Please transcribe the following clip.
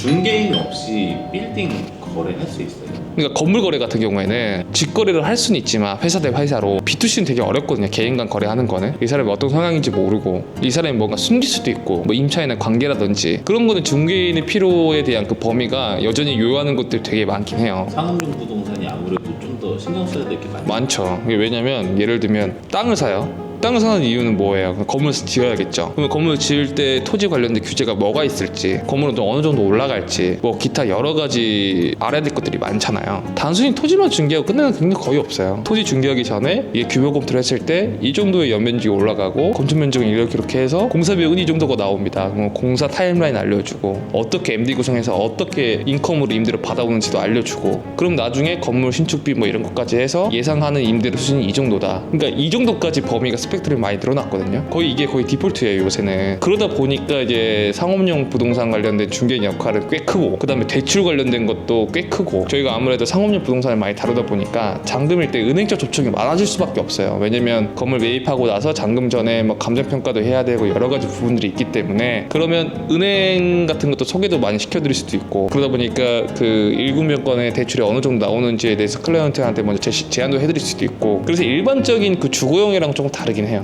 중개인 없이 빌딩 거래할 수 있어요? 그러니까 건물 거래 같은 경우에는 직거래를 할 수는 있지만 회사 대 회사로 B2C는 되게 어렵거든요. 개인 간 거래하는 거는 이 사람이 어떤 성향인지 모르고 이 사람이 뭔가 숨길 수도 있고 뭐 임차인의 관계라든지 그런 거는 중개인의 필요에 대한 그 범위가 여전히 요하는 것들이 되게 많긴 해요. 상업용 부동산이 아무래도 좀 더 신경 써야 될 게 많아요. 많죠. 이게 왜냐면 예를 들면 땅을 사요. 땅을 사는 이유는 뭐예요? 건물을 지어야겠죠. 그러면 건물을 지을 때 토지 관련된 규제가 뭐가 있을지, 건물은 또 어느 정도 올라갈지, 뭐 기타 여러 가지 알아야 될 것들이 많잖아요. 단순히 토지만 중개하고 끝내는 경우는 거의 없어요. 토지 중개하기 전에 이 규모 검토를 했을 때 이 정도의 연면적이 올라가고 건축 면적은 이렇게 해서 공사 비용은 이 정도가 나옵니다. 그럼 공사 타임라인 알려주고 어떻게 MD 구성해서 어떻게 인컴으로 임대료 받아오는지도 알려주고 그럼 나중에 건물 신축비 뭐 이런 것까지 해서 예상하는 임대료 수준이 이 정도다. 그러니까 이 정도까지 범위가 스펙트럼이 많이 늘어났거든요. 이게 거의 디폴트예요 요새는. 그러다 보니까 이제 상업용 부동산 관련된 중개인 역할은 꽤 크고 그 다음에 대출 관련된 것도 꽤 크고 저희가 아무래도 상업용 부동산을 많이 다루다 보니까 잔금일 때 은행적 접촉이 많아질 수밖에 없어요. 왜냐면 건물 매입하고 나서 잔금 전에 뭐 감정평가도 해야 되고 여러 가지 부분들이 있기 때문에 그러면 은행 같은 것도 소개도 많이 시켜드릴 수도 있고 그러다 보니까 그 1금융권의 대출이 어느 정도 나오는지에 대해서 클라이언트한테 먼저 제안도 해드릴 수도 있고 그래서 일반적인 그 주거용이랑 조금 다르긴 해요.